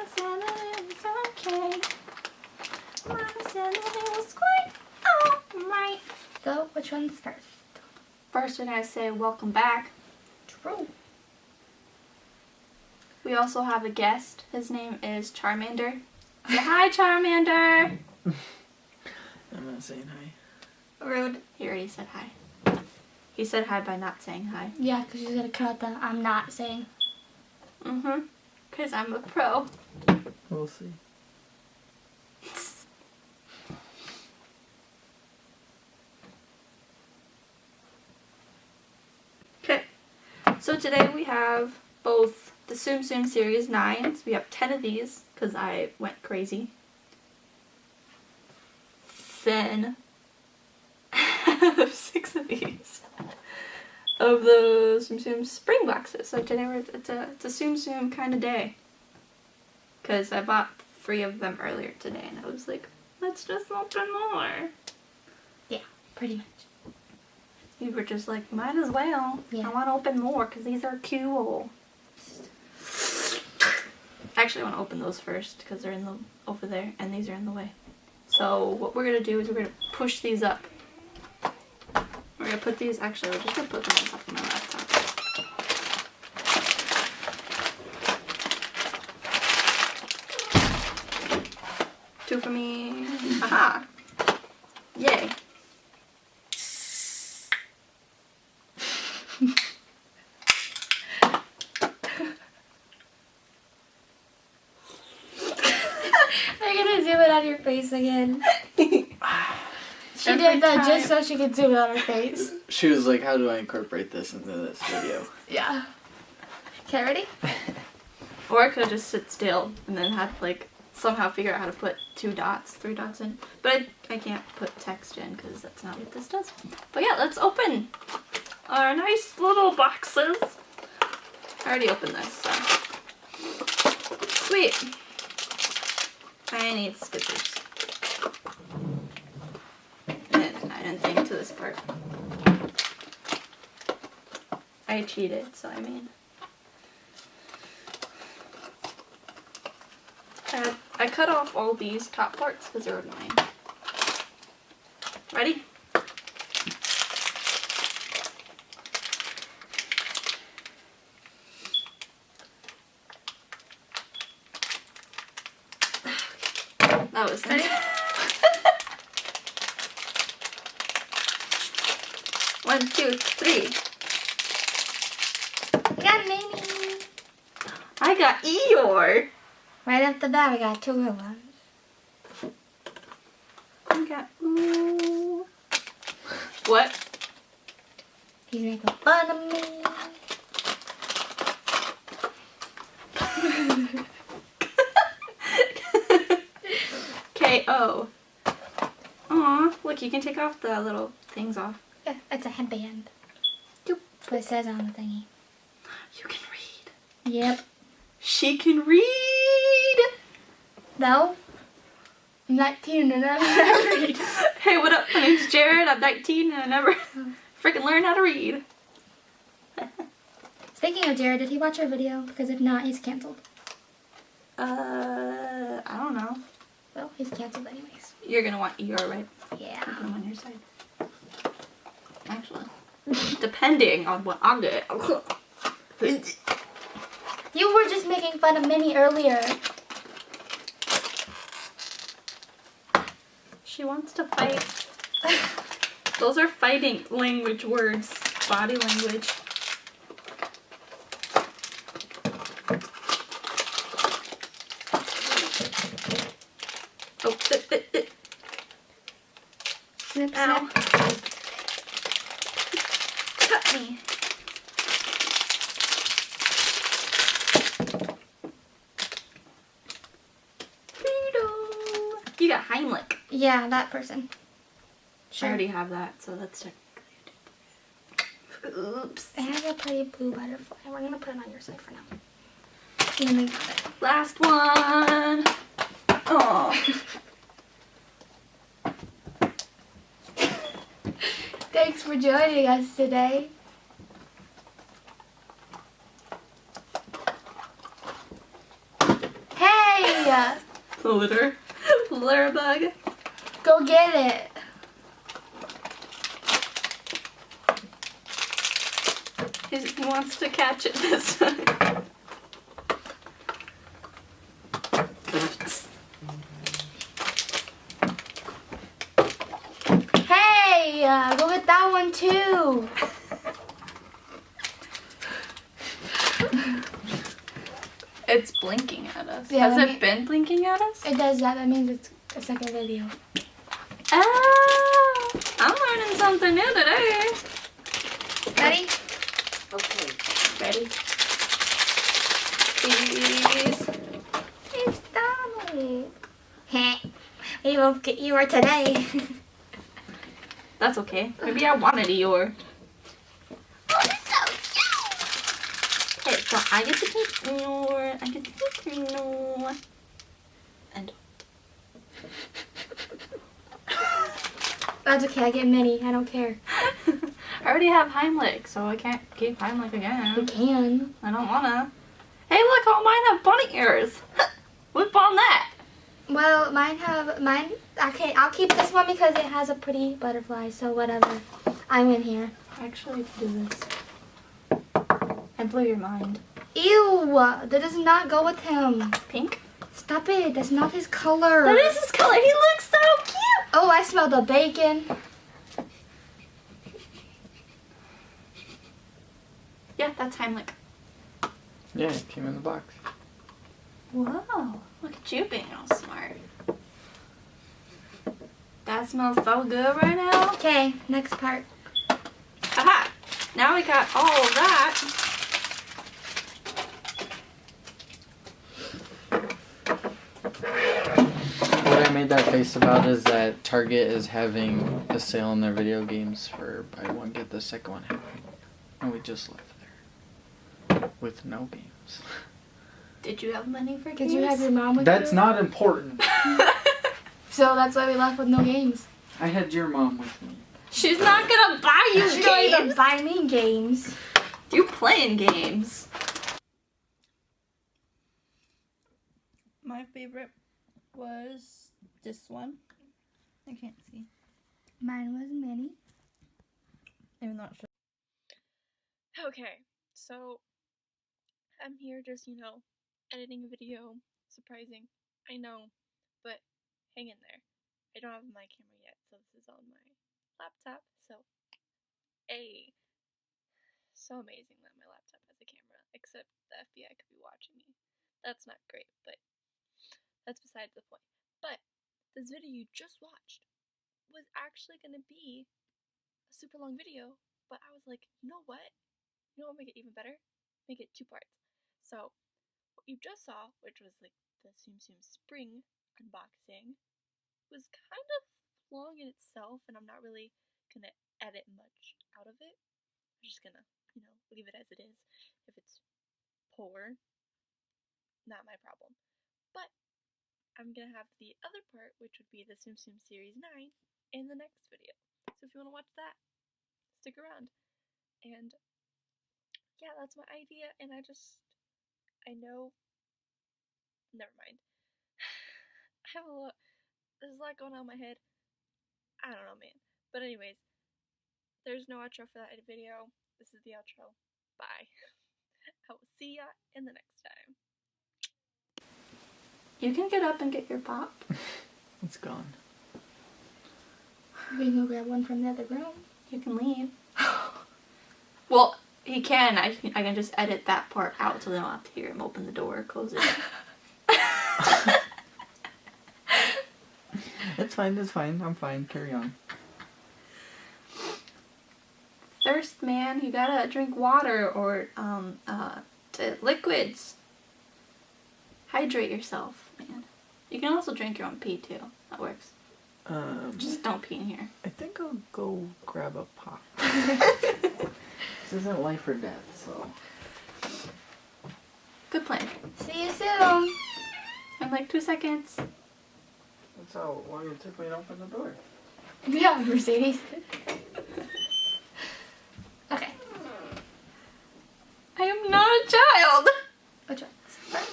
Mama said that it was okay. Mama said that it was quite alright. So, which one's first? First, we're gonna say welcome back. True. We also have a guest. His name is Charmander. Say hi, Charmander! I'm not saying hi. Rude. He already said hi. He said hi by not saying hi. Yeah, because she's going to cut out the I'm not saying. Mm-hmm. Because I'm a pro. We'll see. Okay. So today we have both the Tsum Tsum Series 9s. We have 10 of these because I went crazy. Then I have 6 of these of the Tsum Tsum spring boxes. So today it's a Tsum Tsum kind of day because I bought 3 of them earlier today and I was like, let's just open more. Yeah, pretty much. You were just like, might as well. Yeah. I want to open more because these are cool. Actually, I want to open those first because they're in the over there and these are in the way. So what we're going to do is we're going to push these up. We're going to put these, actually we're just going to put them on top of my laptop. Two for me. Haha. Yay. I'm going to zoom it on your face again. She did that just so she could zoom it on her face. She was like, how do I incorporate this into this video? Yeah. Okay, ready? Or I could just sit still and then have like somehow figure out how to put 2 dots, 3 dots in. But I can't put text in because that's not what this does. But yeah, let's open our nice little boxes. I already opened this, so. Sweet. I need scissors. And I didn't think to this part. I cheated, so I mean. I cut off all these top parts because they're annoying. Ready? That was nice. 1, 2, 3. We got Minnie. I got Eeyore. Right off the bat, we got 2 good ones. I got ooh. What? He's making fun of me. K.O. Aw, look, you can take off the little things off. Yeah, it's a headband. Doop. That's what it says on the thingy. You can read. Yep. She can read. No. I'm 19 and I never read. Hey, what up? My name's Jared. I'm 19 and I never freaking learned how to read. Speaking of Jared, did he watch our video? Because if not, he's canceled. I don't know. Well, he's canceled anyways. You're gonna want Eeyore, right? Yeah. Put him on your side. Actually, depending on what I get. You were just making fun of Minnie earlier. She wants to fight. Those are fighting language words. Body language. Oh, Snip, Ow. snip. Cut me. You got Heimlich. Yeah, that person. I already have that, so that's technically. Oops. It has a pretty blue butterfly. We're going to put it on your side for now. And then got it. Last one. Oh. Thanks for joining us today. Hey, Hey! Litter. Litter bug. Go get it. He wants to catch it this time. Hey! Go get that one too. It's blinking at us. Yeah, Has it been blinking at us? It does that. That means it's a second video. Oh, I'm learning something new today. Ready? Okay. Ready? Please. It's Donald. Heh. We won't get Eeyore today. That's okay. Maybe I wanted Eeyore. Okay, so I get to keep Eeyore. I get to keep Eeyore. And That's okay. I get many. I don't care. I already have Heimlich, so I can't keep Heimlich You again. can. I don't wanna. Hey, look, all mine have bunny ears. Whip on that. Well, mine. Okay, I'll keep this one because it has a pretty butterfly. So whatever. I'm in here. Actually, do this. I blew your mind. Ew! That does not go with him. Pink? Stop it. That's not his color. That is his color. He looks so cute. Oh, I smell the bacon. Yeah, that's Heimlich. Yeah, it came in the box. Whoa, look at you being all smart. That smells so good right now. Okay, next part. Aha! Now we got all of that. What I made that face about is that Target is having a sale on their video games for buy one get the second one half. And we just left there with no games. Did you have money for games? Did you have your mom with That's you? not important. So that's why we left with no games. I had your mom with me. She's not gonna buy you She don't even games. buy me games. You playing games. My favorite was this one. I can't see. Mine was Minnie. I'm not sure. Okay, so I'm here just, editing a video. Surprising, I know, but hang in there. I don't have my camera yet, so this is on my laptop, so so amazing that my laptop has a camera, except the FBI could be watching me. That's not great, but that's besides the point. But this video you just watched was actually going to be a super long video, but I was like, you know what? You know what would make it even better? Make it 2 parts. So, what you just saw, which was like the TSUM TSUM Spring unboxing, was kind of long in itself, and I'm not really gonna edit much out of it. I'm just gonna, leave it as it is. If it's poor, not my problem. But I'm gonna have the other part, which would be the TSUM TSUM Series 9, in the next video. So if you want to watch that, stick around. And yeah, that's my idea, and I know, never mind. There's a lot going on in my head. I don't know, man. But anyways, there's no outro for that video. This is the outro. Bye. I will see ya in the next time. You can get up and get your pop. It's gone. We can go grab one from the other room. You can leave. Well, he can. I can just edit that part out so they don't have to hear him open the door or close it. It's fine, I'm fine, carry on. Thirst, man. You gotta drink water or liquids. Hydrate yourself, man. You can also drink your own pee too. That works. Just don't pee in here. I think I'll go grab a pop. This isn't life or death, so. Good plan. See you soon. In like 2 seconds. That's how long it took me to open the door. Yeah, Mercedes.